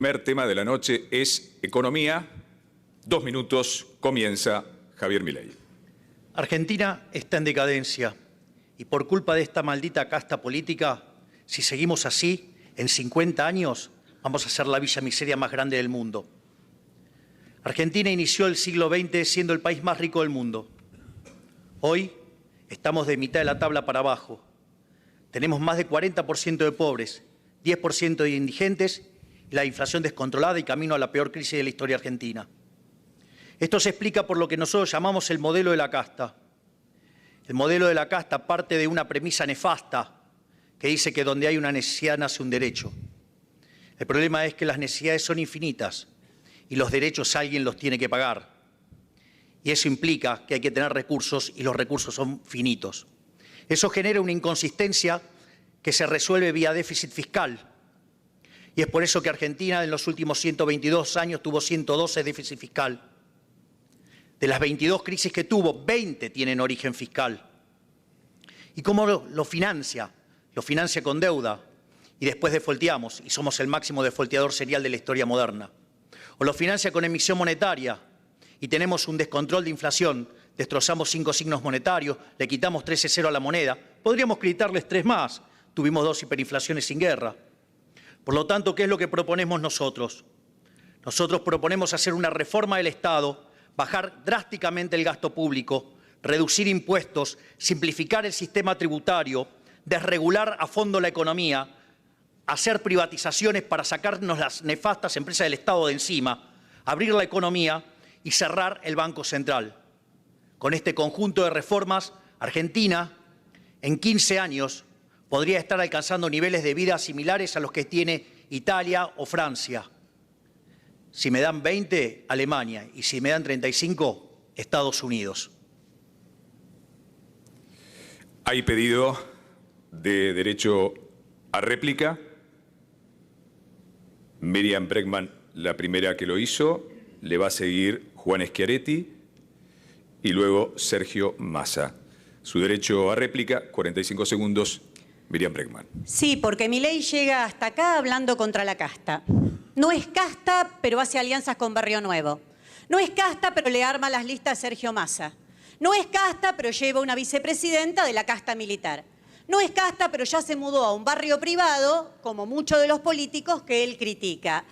El primer tema de la noche es economía. 2 minutos, comienza Javier Milei. Argentina está en decadencia y por culpa de esta maldita casta política, si seguimos así, en 50 años vamos a ser la villa miseria más grande del mundo. Argentina inició el siglo XX siendo el país más rico del mundo. Hoy estamos de mitad de la tabla para abajo. Tenemos más de 40% de pobres, 10% de indigentes y la inflación descontrolada y camino a la peor crisis de la historia argentina. Esto se explica por lo que nosotros llamamos el modelo de la casta. El modelo de la casta parte de una premisa nefasta que dice que donde hay una necesidad nace un derecho. El problema es que las necesidades son infinitas y los derechos alguien los tiene que pagar. Y eso implica que hay que tener recursos y los recursos son finitos. Eso genera una inconsistencia que se resuelve vía déficit fiscal. Y es por eso que Argentina en los últimos 122 años tuvo 112 déficit fiscal. De las 22 crisis que tuvo, 20 tienen origen fiscal. ¿Y cómo lo financia? Lo financia con deuda y después defolteamos y somos el máximo defolteador serial de la historia moderna. O lo financia con emisión monetaria y tenemos un descontrol de inflación, destrozamos 5 signos monetarios, le quitamos 13,0 a la moneda, podríamos quitarles 3 más, tuvimos 2 hiperinflaciones sin guerra. Por lo tanto, ¿qué es lo que proponemos nosotros? Nosotros proponemos hacer una reforma del Estado, bajar drásticamente el gasto público, reducir impuestos, simplificar el sistema tributario, desregular a fondo la economía, hacer privatizaciones para sacarnos las nefastas empresas del Estado de encima, abrir la economía y cerrar el Banco Central. Con este conjunto de reformas, Argentina, en 15 años, podría estar alcanzando niveles de vida similares a los que tiene Italia o Francia. Si me dan 20, Alemania, y si me dan 35, Estados Unidos. Hay pedido de derecho a réplica. Miriam Bregman, la primera que lo hizo, le va a seguir Juan Schiaretti y luego Sergio Massa. Su derecho a réplica, 45 segundos, Miriam Bregman. Sí, porque Milei llega hasta acá hablando contra la casta. No es casta, pero hace alianzas con Barrio Nuevo. No es casta, pero le arma las listas a Sergio Massa. No es casta, pero lleva una vicepresidenta de la casta militar. No es casta, pero ya se mudó a un barrio privado, como muchos de los políticos que él critica.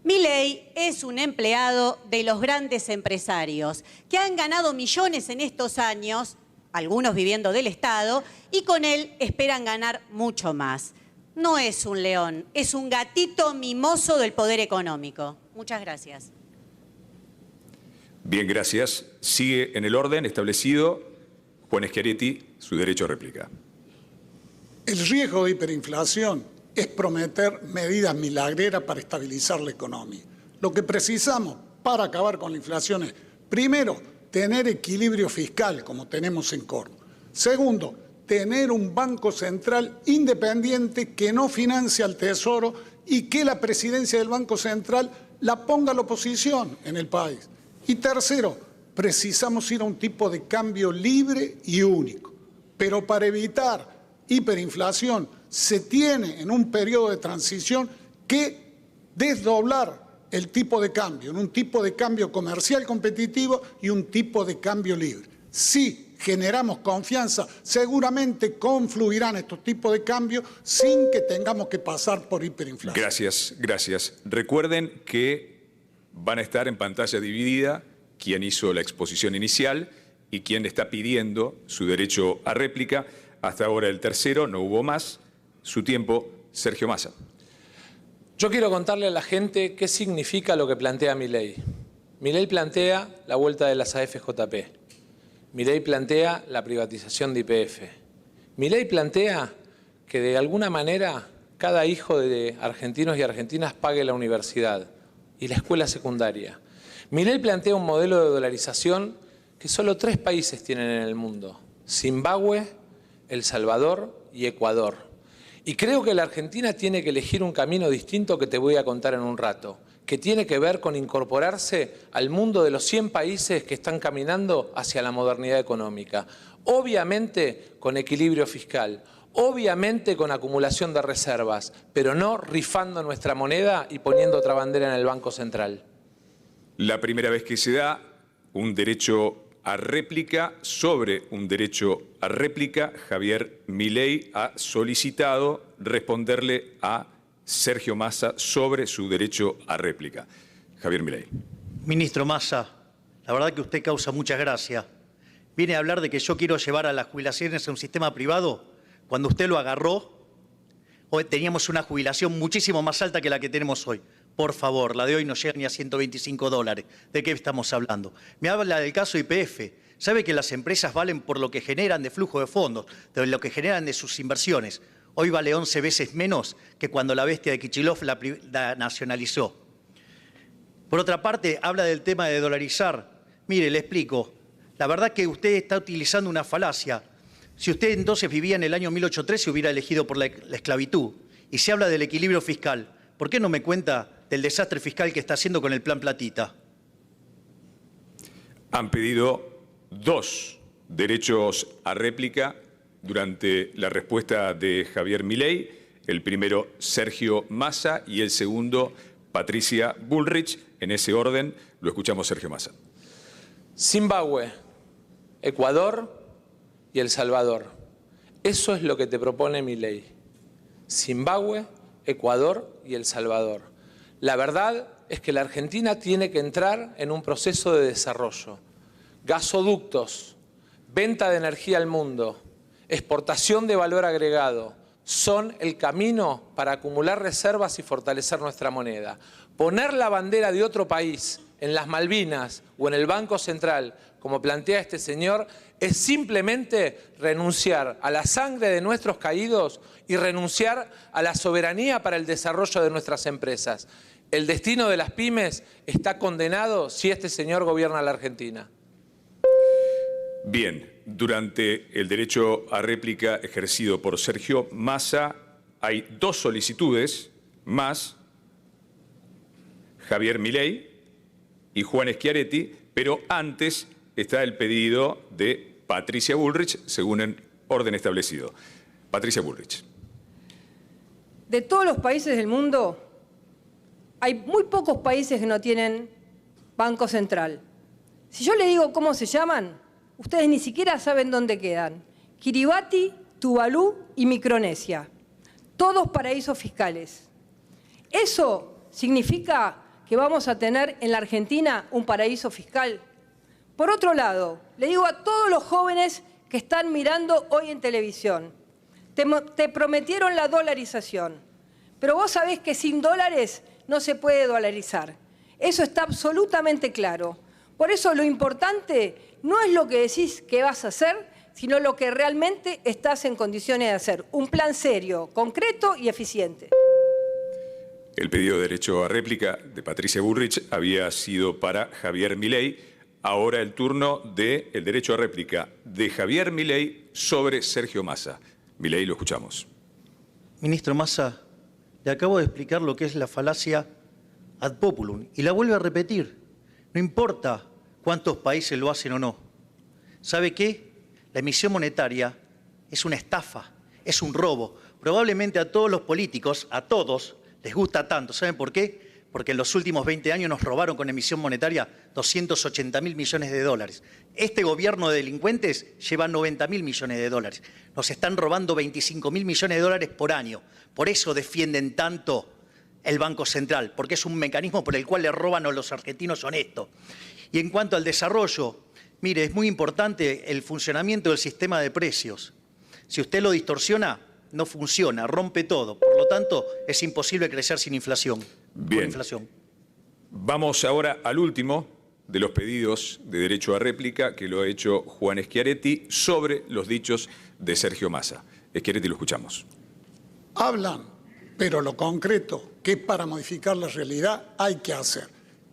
Milei es un empleado de los grandes empresarios, que han ganado millones en estos años, algunos viviendo del Estado, y con él esperan ganar mucho más. No es un león, es un gatito mimoso del poder económico. Muchas gracias. Bien, gracias. Sigue en el orden establecido Juan Schiaretti, su derecho a réplica. El riesgo de hiperinflación es prometer medidas milagreras para estabilizar la economía. Lo que precisamos para acabar con la inflación es, primero, tener equilibrio fiscal, como tenemos en Córdoba. Segundo, tener un Banco Central independiente que no financie al Tesoro y que la presidencia del Banco Central la ponga a la oposición en el país. Y tercero, precisamos ir a un tipo de cambio libre y único. Pero para evitar hiperinflación se tiene en un periodo de transición que desdoblar el tipo de cambio, en un tipo de cambio comercial competitivo y un tipo de cambio libre. Si generamos confianza, seguramente confluirán estos tipos de cambios sin que tengamos que pasar por hiperinflación. Gracias, gracias. Recuerden que van a estar en pantalla dividida quien hizo la exposición inicial y quien está pidiendo su derecho a réplica. Hasta ahora el tercero, no hubo más. Su tiempo, Sergio Massa. Yo quiero contarle a la gente qué significa lo que plantea Milei. Milei plantea la vuelta de las AFJP. Milei plantea la privatización de YPF. Milei plantea que de alguna manera cada hijo de argentinos y argentinas pague la universidad y la escuela secundaria. Milei plantea un modelo de dolarización que solo 3 países tienen en el mundo: Zimbabue, El Salvador y Ecuador. Y creo que la Argentina tiene que elegir un camino distinto que te voy a contar en un rato, que tiene que ver con incorporarse al mundo de los 100 países que están caminando hacia la modernidad económica. Obviamente con equilibrio fiscal, obviamente con acumulación de reservas, pero no rifando nuestra moneda y poniendo otra bandera en el Banco Central. La primera vez que se da un derecho a réplica sobre un derecho a réplica, Javier Milei ha solicitado responderle a Sergio Massa sobre su derecho a réplica. Javier Milei. Ministro Massa, la verdad que usted causa mucha gracia. Viene a hablar de que yo quiero llevar a las jubilaciones a un sistema privado. Cuando usted lo agarró, hoy teníamos una jubilación muchísimo más alta que la que tenemos hoy. Por favor, la de hoy no llega ni a $125. ¿De qué estamos hablando? Me habla del caso YPF. ¿Sabe que las empresas valen por lo que generan de flujo de fondos, de lo que generan de sus inversiones? Hoy vale 11 veces menos que cuando la bestia de Kicillof la nacionalizó. Por otra parte, habla del tema de dolarizar. Mire, le explico. La verdad que usted está utilizando una falacia. Si usted entonces vivía en el año 1813, hubiera elegido por la esclavitud. Y se habla del equilibrio fiscal. ¿Por qué no me cuenta del desastre fiscal que está haciendo con el Plan Platita? Han pedido 2 derechos a réplica durante la respuesta de Javier Milei. El primero, Sergio Massa, y el segundo, Patricia Bullrich. En ese orden, lo escuchamos, Sergio Massa. Zimbabue, Ecuador y El Salvador. Eso es lo que te propone Milei. Zimbabue, Ecuador y El Salvador. La verdad es que la Argentina tiene que entrar en un proceso de desarrollo. Gasoductos, venta de energía al mundo, exportación de valor agregado son el camino para acumular reservas y fortalecer nuestra moneda. Poner la bandera de otro país en las Malvinas o en el Banco Central, como plantea este señor, es simplemente renunciar a la sangre de nuestros caídos y renunciar a la soberanía para el desarrollo de nuestras empresas. El destino de las pymes está condenado si este señor gobierna la Argentina. Bien, durante el derecho a réplica ejercido por Sergio Massa hay 2 solicitudes más, Javier Milei y Juan Schiaretti, pero antes está el pedido de Patricia Bullrich, según el orden establecido. Patricia Bullrich. De todos los países del mundo, hay muy pocos países que no tienen Banco Central. Si yo le digo cómo se llaman, ustedes ni siquiera saben dónde quedan. Kiribati, Tuvalu y Micronesia. Todos paraísos fiscales. Eso significa que vamos a tener en la Argentina un paraíso fiscal. Por otro lado, le digo a todos los jóvenes que están mirando hoy en televisión, te prometieron la dolarización, pero vos sabés que sin dólares no se puede dolarizar. Eso está absolutamente claro. Por eso lo importante no es lo que decís que vas a hacer, sino lo que realmente estás en condiciones de hacer. Un plan serio, concreto y eficiente. El pedido de derecho a réplica de Patricia Bullrich había sido para Javier Milei. Ahora el turno del derecho a réplica de Javier Milei sobre Sergio Massa. Milei, lo escuchamos. Ministro Massa, le acabo de explicar lo que es la falacia ad populum y la vuelve a repetir. No importa cuántos países lo hacen o no. ¿Sabe qué? La emisión monetaria es una estafa, es un robo. Probablemente a todos los políticos, a todos, les gusta tanto. ¿Saben por qué? Porque en los últimos 20 años nos robaron con emisión monetaria 280.000 millones de dólares. Este gobierno de delincuentes lleva 90.000 millones de dólares. Nos están robando 25.000 millones de dólares por año. Por eso defienden tanto el Banco Central, porque es un mecanismo por el cual le roban a los argentinos honestos. Y en cuanto al desarrollo, mire, es muy importante el funcionamiento del sistema de precios. Si usted lo distorsiona, no funciona, rompe todo. Por lo tanto, es imposible crecer sin inflación. Bien. Por inflación. Vamos ahora al último de los pedidos de derecho a réplica que lo ha hecho Juan Schiaretti sobre los dichos de Sergio Massa. Schiaretti, lo escuchamos. Hablan, pero lo concreto, que es para modificar la realidad, hay que hacer.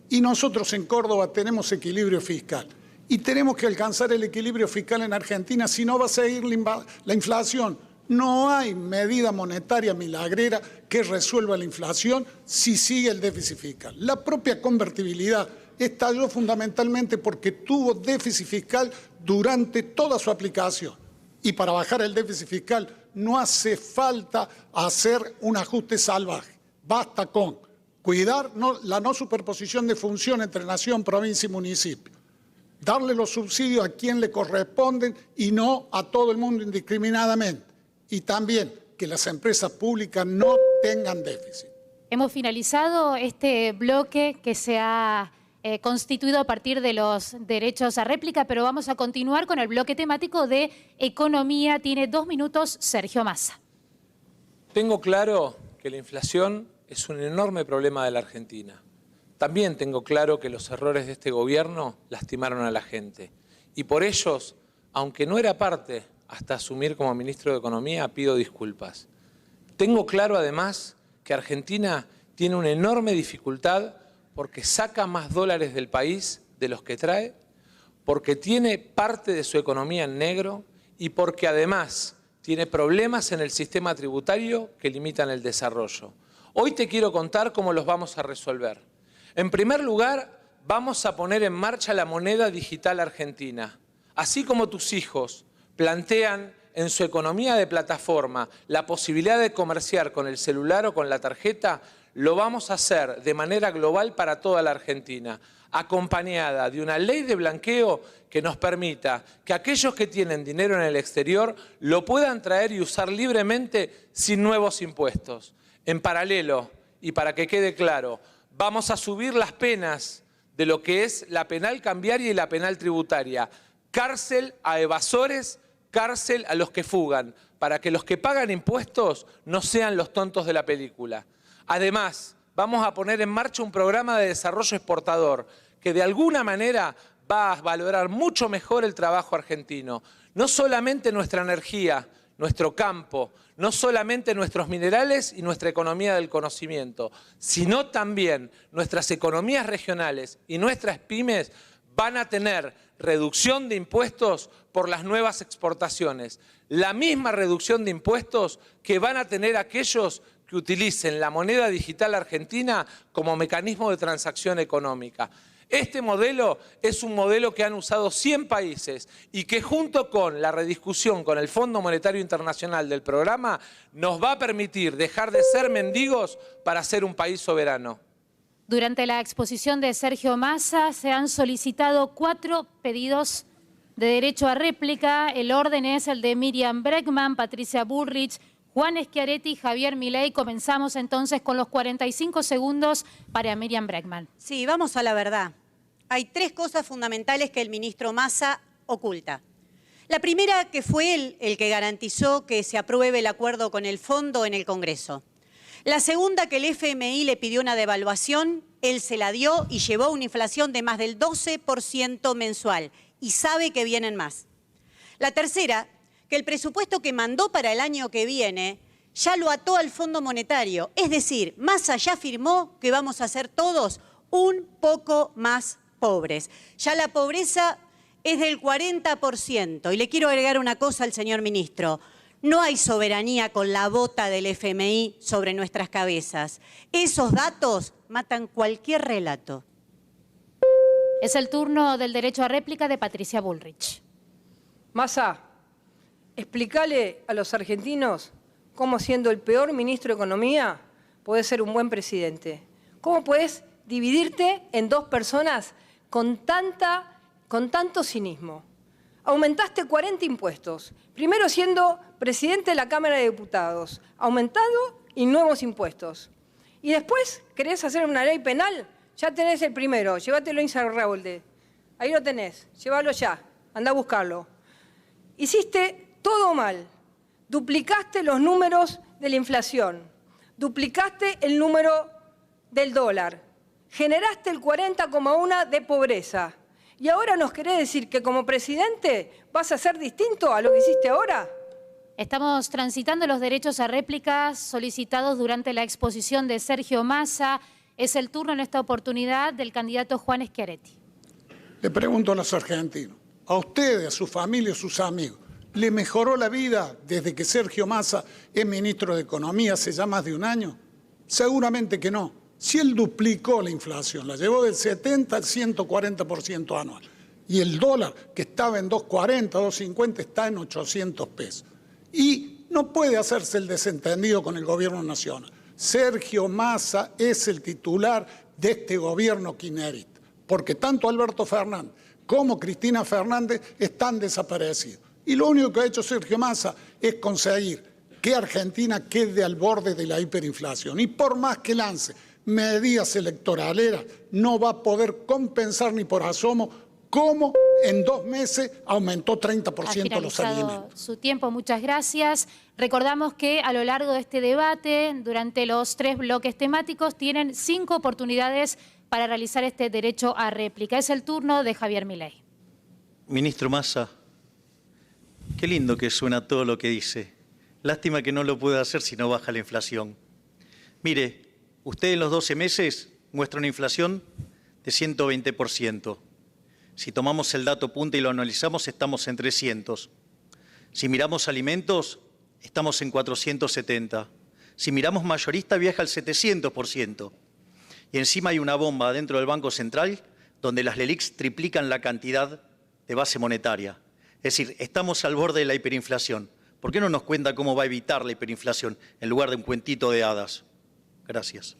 Y nosotros en Córdoba tenemos equilibrio fiscal. Y tenemos que alcanzar el equilibrio fiscal en Argentina, si no va a seguir la inflación. No hay medida monetaria milagrera que resuelva la inflación si sigue el déficit fiscal. La propia convertibilidad estalló fundamentalmente porque tuvo déficit fiscal durante toda su aplicación. Y para bajar el déficit fiscal no hace falta hacer un ajuste salvaje. Basta con cuidar la no superposición de función entre nación, provincia y municipio. Darle los subsidios a quien le corresponden y no a todo el mundo indiscriminadamente. Y también que las empresas públicas no tengan déficit. Hemos finalizado este bloque que se ha constituido a partir de los derechos a réplica, pero vamos a continuar con el bloque temático de economía. Tiene 2 minutos Sergio Massa. Tengo claro que la inflación es un enorme problema de la Argentina. También tengo claro que los errores de este gobierno lastimaron a la gente. Y por ellos, aunque no era parte hasta asumir como ministro de Economía, pido disculpas. Tengo claro además que Argentina tiene una enorme dificultad porque saca más dólares del país de los que trae, porque tiene parte de su economía en negro y porque además tiene problemas en el sistema tributario que limitan el desarrollo. Hoy te quiero contar cómo los vamos a resolver. En primer lugar, vamos a poner en marcha la moneda digital argentina. Así como tus hijos plantean en su economía de plataforma la posibilidad de comerciar con el celular o con la tarjeta, lo vamos a hacer de manera global para toda la Argentina, acompañada de una ley de blanqueo que nos permita que aquellos que tienen dinero en el exterior lo puedan traer y usar libremente sin nuevos impuestos. En paralelo, y para que quede claro, vamos a subir las penas de lo que es la penal cambiaria y la penal tributaria. Cárcel a evasores, cárcel a los que fugan, para que los que pagan impuestos no sean los tontos de la película. Además, vamos a poner en marcha un programa de desarrollo exportador que de alguna manera va a valorar mucho mejor el trabajo argentino. No solamente nuestra energía, nuestro campo, no solamente nuestros minerales y nuestra economía del conocimiento, sino también nuestras economías regionales y nuestras pymes van a tener reducción de impuestos por las nuevas exportaciones. La misma reducción de impuestos que van a tener aquellos que utilicen la moneda digital argentina como mecanismo de transacción económica. Este modelo es un modelo que han usado 100 países y que junto con la rediscusión con el Fondo Monetario Internacional del programa nos va a permitir dejar de ser mendigos para ser un país soberano. Durante la exposición de Sergio Massa se han solicitado 4 pedidos de derecho a réplica. El orden es el de Miriam Bregman, Patricia Bullrich, Juan Schiaretti y Javier Milei. Comenzamos entonces con los 45 segundos para Miriam Bregman. Sí, vamos a la verdad. Hay 3 cosas fundamentales que el ministro Massa oculta. La primera, que fue él el que garantizó que se apruebe el acuerdo con el fondo en el Congreso. La segunda, que el FMI le pidió una devaluación, él se la dio y llevó una inflación de más del 12% mensual. Y sabe que vienen más. La tercera, que el presupuesto que mandó para el año que viene ya lo ató al Fondo Monetario. Es decir, Massa ya afirmó que vamos a ser todos un poco más pobres. Ya la pobreza es del 40%. Y le quiero agregar una cosa al señor ministro. No hay soberanía con la bota del FMI sobre nuestras cabezas. Esos datos matan cualquier relato. Es el turno del derecho a réplica de Patricia Bullrich. Massa, explícale a los argentinos cómo, siendo el peor ministro de Economía, podés ser un buen presidente. ¿Cómo podés dividirte en 2 personas con tanto cinismo? Aumentaste 40 impuestos. Primero siendo presidente de la Cámara de Diputados. Aumentado y nuevos impuestos. Y después querés hacer una ley penal. Ya tenés el primero. Llévatelo a Insaurralde. Ahí lo tenés. Llévalo ya. Andá a buscarlo. Hiciste todo mal. Duplicaste los números de la inflación. Duplicaste el número del dólar. Generaste el 40,1 de pobreza. ¿Y ahora nos querés decir que como presidente vas a ser distinto a lo que hiciste ahora? Estamos transitando los derechos a réplicas solicitados durante la exposición de Sergio Massa. Es el turno en esta oportunidad del candidato Juan Schiaretti. Le pregunto a los argentinos, a ustedes, a su familia, a sus amigos, ¿le mejoró la vida desde que Sergio Massa es ministro de Economía hace ya más de un año? Seguramente que no. Si él duplicó la inflación, la llevó del 70 al 140% anual, y el dólar, que estaba en 2.40, 2.50, está en 800 pesos. Y no puede hacerse el desentendido con el gobierno nacional. Sergio Massa es el titular de este gobierno kirchnerista, porque tanto Alberto Fernández como Cristina Fernández están desaparecidos. Y lo único que ha hecho Sergio Massa es conseguir que Argentina quede al borde de la hiperinflación. Y por más que lance medidas electoraleras, no va a poder compensar ni por asomo cómo en 2 meses aumentó 30% los alimentos. Su tiempo, muchas gracias. Recordamos que a lo largo de este debate, durante los 3 bloques temáticos, tienen 5 oportunidades para realizar este derecho a réplica. Es el turno de Javier Milei. Ministro Massa, qué lindo que suena todo lo que dice. Lástima que no lo pueda hacer si no baja la inflación. Mire, usted en los 12 meses muestra una inflación de 120%. Si tomamos el dato punta y lo analizamos, estamos en 300. Si miramos alimentos, estamos en 470. Si miramos mayorista, viaja al 700%. Y encima hay una bomba dentro del Banco Central donde las LELIQs triplican la cantidad de base monetaria. Es decir, estamos al borde de la hiperinflación. ¿Por qué no nos cuenta cómo va a evitar la hiperinflación en lugar de un cuentito de hadas? Gracias.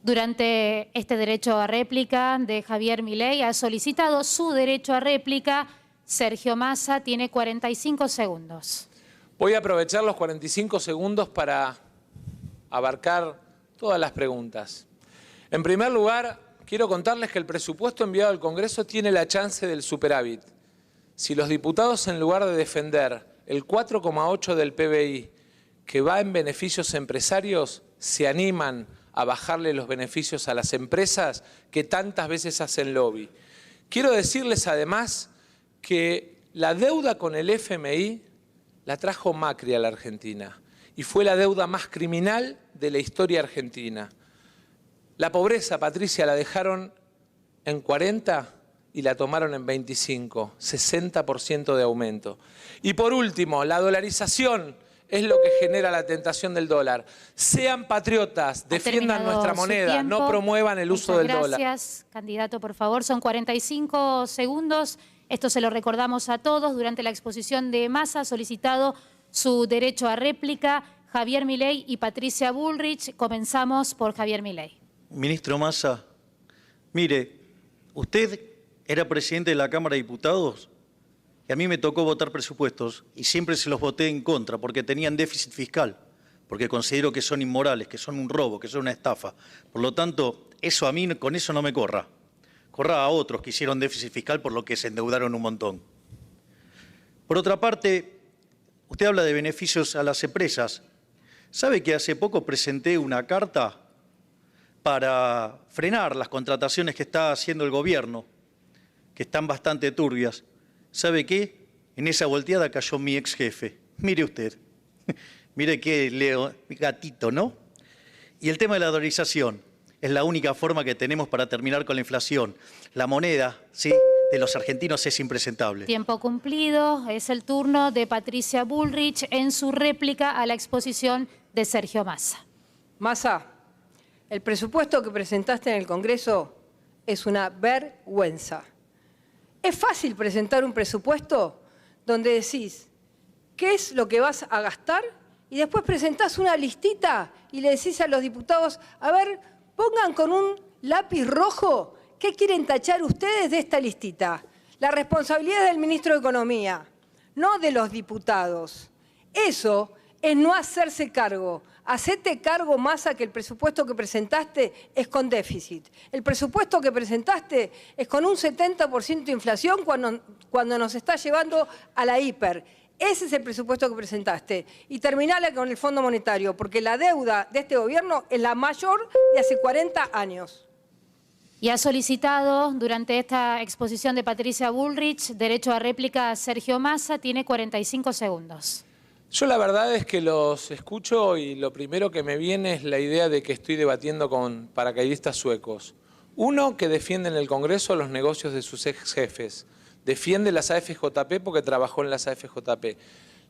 Durante este derecho a réplica de Javier Milei ha solicitado su derecho a réplica. Sergio Massa tiene 45 segundos. Voy a aprovechar los 45 segundos para abarcar todas las preguntas. En primer lugar, quiero contarles que el presupuesto enviado al Congreso tiene la chance del superávit. Si los diputados, en lugar de defender el 4,8 del PBI, que va en beneficios empresarios, se animan a bajarle los beneficios a las empresas que tantas veces hacen lobby. Quiero decirles además que la deuda con el FMI la trajo Macri a la Argentina y fue la deuda más criminal de la historia argentina. La pobreza, Patricia, la dejaron en 40 y la tomaron en 25, 60% de aumento. Y por último, la dolarización es lo que genera la tentación del dólar. Sean patriotas, defiendan nuestra moneda, no promuevan el uso del dólar. Gracias, candidato, por favor. Son 45 segundos. Esto se lo recordamos a todos. Durante la exposición de Massa ha solicitado su derecho a réplica Javier Milei y Patricia Bullrich. Comenzamos por Javier Milei. Ministro Massa, mire, usted era presidente de la Cámara de Diputados y a mí me tocó votar presupuestos y siempre se los voté en contra porque tenían déficit fiscal, porque considero que son inmorales, que son un robo, que son una estafa. Por lo tanto, eso a mí, con eso no me corra. Corra a otros que hicieron déficit fiscal por lo que se endeudaron un montón. Por otra parte, usted habla de beneficios a las empresas. ¿Sabe que hace poco presenté una carta para frenar las contrataciones que está haciendo el gobierno, que están bastante turbias? ¿Sabe qué? En esa volteada cayó mi ex jefe. Mire usted, mire qué gatito, ¿no? Y el tema de la dolarización es la única forma que tenemos para terminar con la inflación. La moneda, ¿sí?, de los argentinos es impresentable. Tiempo cumplido. Es el turno de Patricia Bullrich en su réplica a la exposición de Sergio Massa. Massa, el presupuesto que presentaste en el Congreso es una vergüenza. Es fácil presentar un presupuesto donde decís qué es lo que vas a gastar y después presentás una listita y le decís a los diputados, a ver, pongan con un lápiz rojo qué quieren tachar ustedes de esta listita. La responsabilidad es del ministro de Economía, no de los diputados. Eso es no hacerse cargo. Hacete cargo, Massa, que el presupuesto que presentaste es con déficit. El presupuesto que presentaste es con un 70% de inflación cuando nos está llevando a la hiper. Ese es el presupuesto que presentaste. Y terminala con el Fondo Monetario, porque la deuda de este gobierno es la mayor de hace 40 años. Y ha solicitado durante esta exposición de Patricia Bullrich derecho a réplica a Sergio Massa. Tiene 45 segundos. Yo la verdad es que los escucho y lo primero que me viene es la idea de que estoy debatiendo con paracaidistas suecos. Uno que defiende en el Congreso los negocios de sus ex jefes. Defiende las AFJP porque trabajó en las AFJP.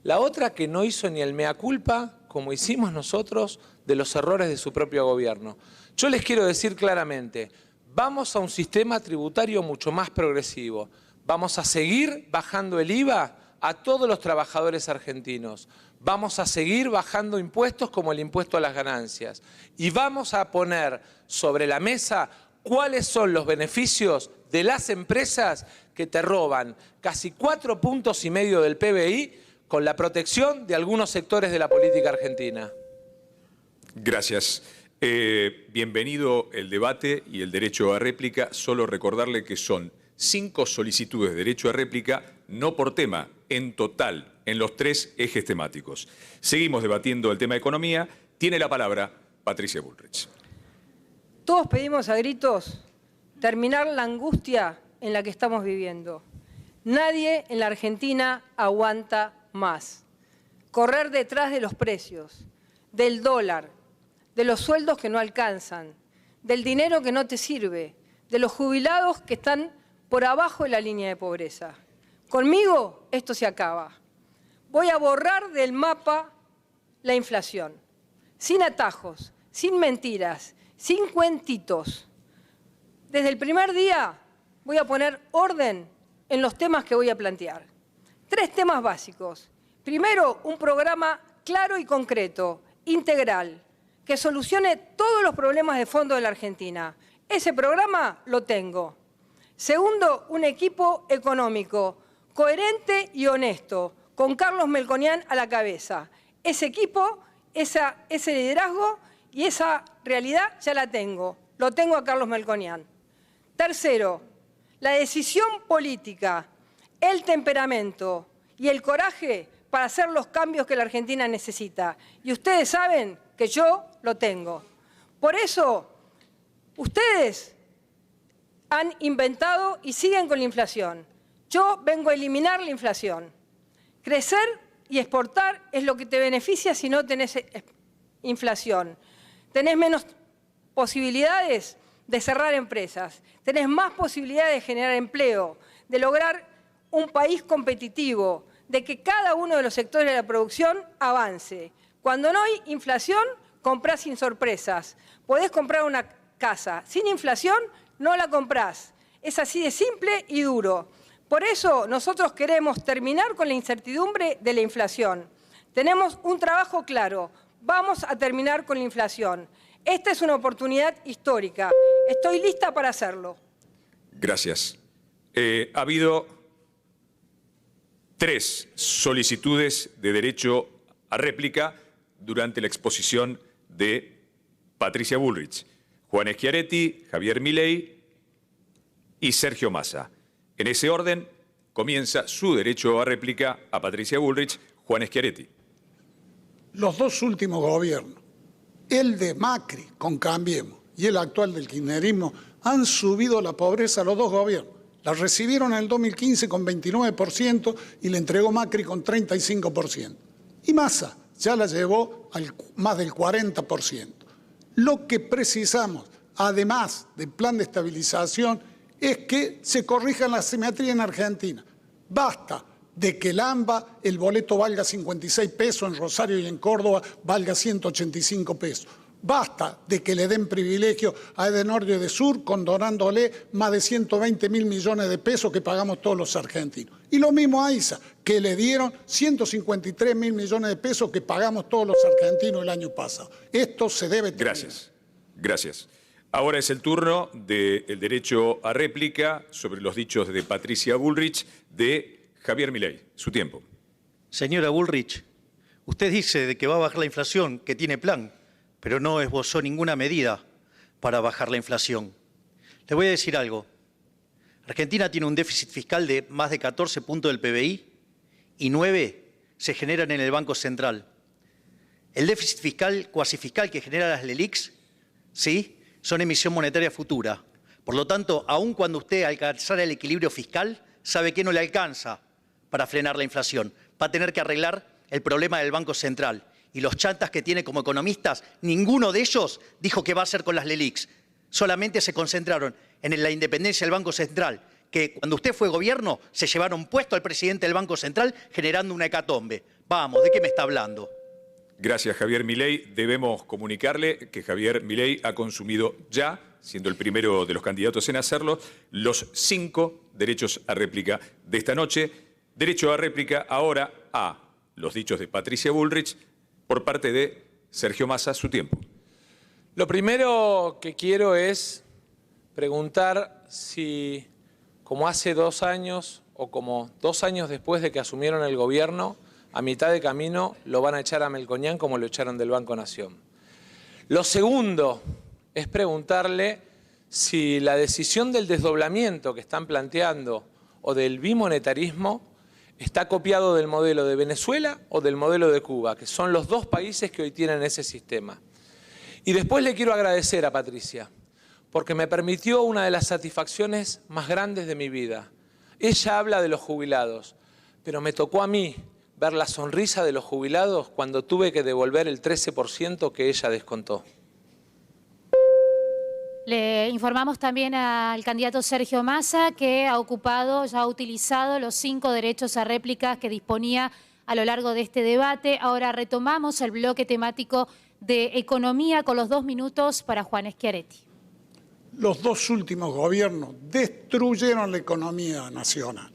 La otra que no hizo ni el mea culpa, como hicimos nosotros, de los errores de su propio gobierno. Yo les quiero decir claramente, vamos a un sistema tributario mucho más progresivo. Vamos a seguir bajando el IVA a todos los trabajadores argentinos. Vamos a seguir bajando impuestos como el impuesto a las ganancias. Y vamos a poner sobre la mesa cuáles son los beneficios de las empresas que te roban casi 4,5 puntos del PBI con la protección de algunos sectores de la política argentina. Gracias. Bienvenido el debate y el derecho a réplica. Solo recordarle que son 5 solicitudes de derecho a réplica, no por tema, en total, en los 3 ejes temáticos. Seguimos debatiendo el tema de economía. Tiene la palabra Patricia Bullrich. Todos pedimos a gritos terminar la angustia en la que estamos viviendo. Nadie en la Argentina aguanta más. Correr detrás de los precios, del dólar, de los sueldos que no alcanzan, del dinero que no te sirve, de los jubilados que están por abajo de la línea de pobreza. Conmigo esto se acaba. Voy a borrar del mapa la inflación, sin atajos, sin mentiras, sin cuentitos. Desde el primer día voy a poner orden en los temas que voy a plantear. 3 temas básicos. Primero, un programa claro y concreto, integral, que solucione todos los problemas de fondo de la Argentina. Ese programa lo tengo. Segundo, un equipo económico coherente y honesto, con Carlos Melconian a la cabeza. Ese equipo, ese liderazgo y esa realidad ya la tengo. Lo tengo a Carlos Melconian. Tercero, la decisión política, el temperamento y el coraje para hacer los cambios que la Argentina necesita. Y ustedes saben que yo lo tengo. Por eso, ustedes han inventado y siguen con la inflación. Yo vengo a eliminar la inflación. Crecer y exportar es lo que te beneficia si no tenés inflación. Tenés menos posibilidades de cerrar empresas, tenés más posibilidades de generar empleo, de lograr un país competitivo, de que cada uno de los sectores de la producción avance. Cuando no hay inflación, comprás sin sorpresas. Podés comprar una casa. Sin inflación, no la comprás. Es así de simple y duro. Por eso nosotros queremos terminar con la incertidumbre de la inflación. Tenemos un trabajo claro. Vamos a terminar con la inflación. Esta es una oportunidad histórica. Estoy lista para hacerlo. Gracias. Ha habido 3 solicitudes de derecho a réplica durante la exposición de Patricia Bullrich. Juan Schiaretti, Javier Milei y Sergio Massa. En ese orden comienza su derecho a réplica a Patricia Bullrich, Juan Schiaretti. Los 2 últimos gobiernos, el de Macri con Cambiemos y el actual del kirchnerismo, han subido la pobreza a los 2 gobiernos. La recibieron en el 2015 con 29% y le entregó Macri con 35%. Y Massa ya la llevó al más del 40%. Lo que precisamos, además del plan de estabilización, es que se corrija la asimetría en Argentina. Basta de que el AMBA, el boleto valga 56 pesos, en Rosario y en Córdoba valga 185 pesos. Basta de que le den privilegio a Edenor y Edesur, condonándole más de 120.000 millones de pesos que pagamos todos los argentinos. Y lo mismo a ISA, que le dieron 153.000 millones de pesos que pagamos todos los argentinos el año pasado. Esto se debe terminar. Gracias. Gracias. Ahora es el turno del derecho a réplica sobre los dichos de Patricia Bullrich de Javier Milei. Su tiempo. Señora Bullrich, usted dice de que va a bajar la inflación, que tiene plan, pero no esbozó ninguna medida para bajar la inflación. Le voy a decir algo. Argentina tiene un déficit fiscal de más de 14 puntos del PBI y 9 se generan en el Banco Central. El déficit fiscal, cuasi fiscal que genera las LELIQs, ¿sí?, son emisión monetaria futura. Por lo tanto, aun cuando usted alcanzara el equilibrio fiscal, sabe que no le alcanza para frenar la inflación. Va a tener que arreglar el problema del Banco Central. Y los chantas que tiene como economistas, ninguno de ellos dijo qué va a hacer con las LELIQs. Solamente se concentraron en la independencia del Banco Central, que cuando usted fue gobierno se llevaron puesto al presidente del Banco Central generando una hecatombe. Vamos, ¿de qué me está hablando? Gracias, Javier Milei. Debemos comunicarle que Javier Milei ha consumido ya siendo el primero de los candidatos en hacerlo, los 5 derechos a réplica de esta noche. Derecho a réplica ahora a los dichos de Patricia Bullrich por parte de Sergio Massa. Su tiempo. Lo primero que quiero es preguntar si, como hace 2 años o como 2 años después de que asumieron el gobierno, a mitad de camino lo van a echar a Melconian como lo echaron del Banco Nación. Lo segundo es preguntarle si la decisión del desdoblamiento que están planteando o del bimonetarismo está copiado del modelo de Venezuela o del modelo de Cuba, que son los 2 países que hoy tienen ese sistema. Y después le quiero agradecer a Patricia, porque me permitió una de las satisfacciones más grandes de mi vida. Ella habla de los jubilados, pero me tocó a mí ver la sonrisa de los jubilados cuando tuve que devolver el 13% que ella descontó. Le informamos también al candidato Sergio Massa que ha ocupado, ya ha utilizado los 5 derechos a réplica que disponía a lo largo de este debate. Ahora retomamos el bloque temático de economía con los 2 minutos para Juan Schiaretti. Los 2 últimos gobiernos destruyeron la economía nacional.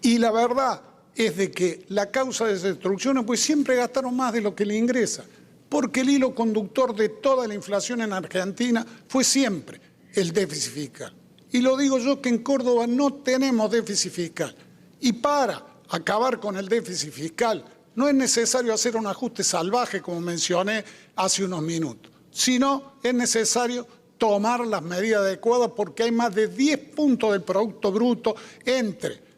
Y la verdad es de que la causa de esa destrucción, pues siempre gastaron más de lo que le ingresa. Porque el hilo conductor de toda la inflación en Argentina fue siempre el déficit fiscal. Y lo digo yo que en Córdoba no tenemos déficit fiscal. Y para acabar con el déficit fiscal no es necesario hacer un ajuste salvaje, como mencioné hace unos minutos, sino es necesario tomar las medidas adecuadas porque hay más de 10 puntos del Producto Bruto entre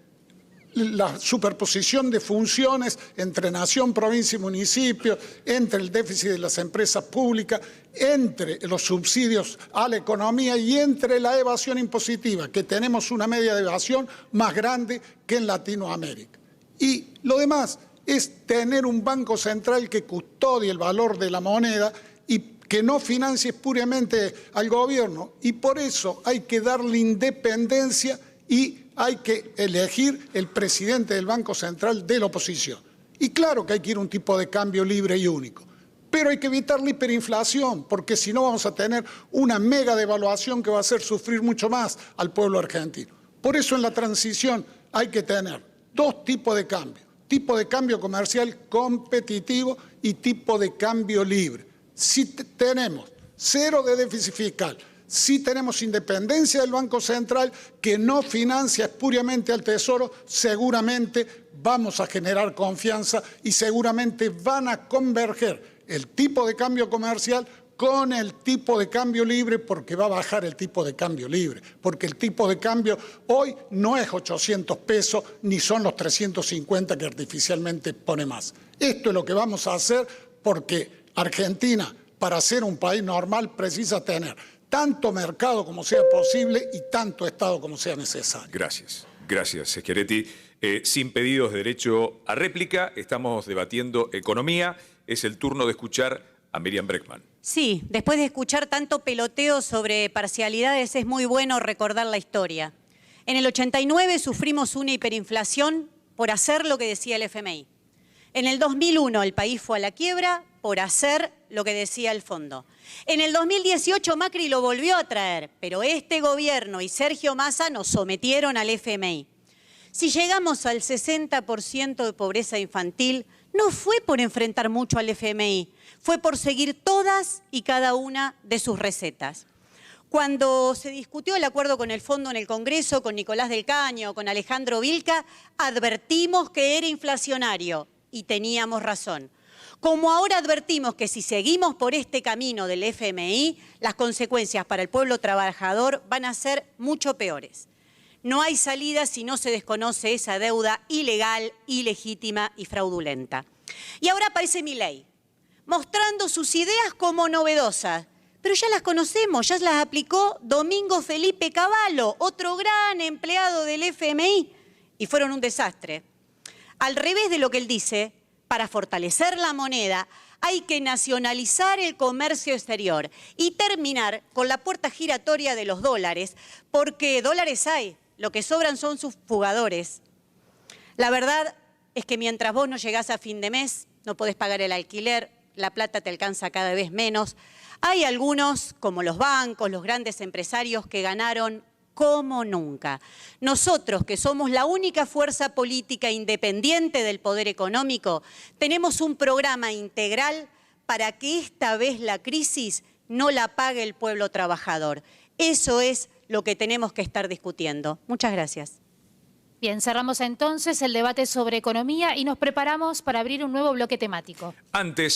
la superposición de funciones entre nación, provincia y municipio, entre el déficit de las empresas públicas, entre los subsidios a la economía y entre la evasión impositiva, que tenemos una media de evasión más grande que en Latinoamérica. Y lo demás es tener un banco central que custodie el valor de la moneda y que no financie puramente al gobierno. Y por eso hay que darle independencia y hay que elegir el presidente del Banco Central de la oposición. Y claro que hay que ir a un tipo de cambio libre y único. Pero hay que evitar la hiperinflación, porque si no vamos a tener una mega devaluación que va a hacer sufrir mucho más al pueblo argentino. Por eso en la transición hay que tener 2 tipos de cambio. Tipo de cambio comercial competitivo y tipo de cambio libre. Si tenemos 0 de déficit fiscal, si tenemos independencia del Banco Central que no financia espuriamente al Tesoro, seguramente vamos a generar confianza y seguramente van a converger el tipo de cambio comercial con el tipo de cambio libre, porque va a bajar el tipo de cambio libre, porque el tipo de cambio hoy no es 800 pesos ni son los 350 que artificialmente pone más. Esto es lo que vamos a hacer porque Argentina, para ser un país normal, precisa tener tanto mercado como sea posible y tanto Estado como sea necesario. Gracias. Gracias, Schiaretti. Sin pedidos de derecho a réplica, estamos debatiendo economía. Es el turno de escuchar a Miriam Bregman. Sí, después de escuchar tanto peloteo sobre parcialidades, es muy bueno recordar la historia. En el 89 sufrimos una hiperinflación por hacer lo que decía el FMI. En el 2001 el país fue a la quiebra por hacer lo que decía el fondo. En el 2018 Macri lo volvió a traer, pero este gobierno y Sergio Massa nos sometieron al FMI. Si llegamos al 60% de pobreza infantil, no fue por enfrentar mucho al FMI, fue por seguir todas y cada una de sus recetas. Cuando se discutió el acuerdo con el fondo en el Congreso, con Nicolás del Caño, con Alejandro Vilca, advertimos que era inflacionario y teníamos razón. Como ahora advertimos que si seguimos por este camino del FMI, las consecuencias para el pueblo trabajador van a ser mucho peores. No hay salida si no se desconoce esa deuda ilegal, ilegítima y fraudulenta. Y ahora aparece Milei, mostrando sus ideas como novedosas, pero ya las conocemos, ya las aplicó Domingo Felipe Cavallo, otro gran empleado del FMI, y fueron un desastre. Al revés de lo que él dice, para fortalecer la moneda hay que nacionalizar el comercio exterior y terminar con la puerta giratoria de los dólares, porque dólares hay, lo que sobran son sus fugadores. La verdad es que mientras vos no llegás a fin de mes, no podés pagar el alquiler, la plata te alcanza cada vez menos. Hay algunos, como los bancos, los grandes empresarios, que ganaron como nunca. Nosotros, que somos la única fuerza política independiente del poder económico, tenemos un programa integral para que esta vez la crisis no la pague el pueblo trabajador. Eso es lo que tenemos que estar discutiendo. Muchas gracias. Bien, cerramos entonces el debate sobre economía y nos preparamos para abrir un nuevo bloque temático. Antes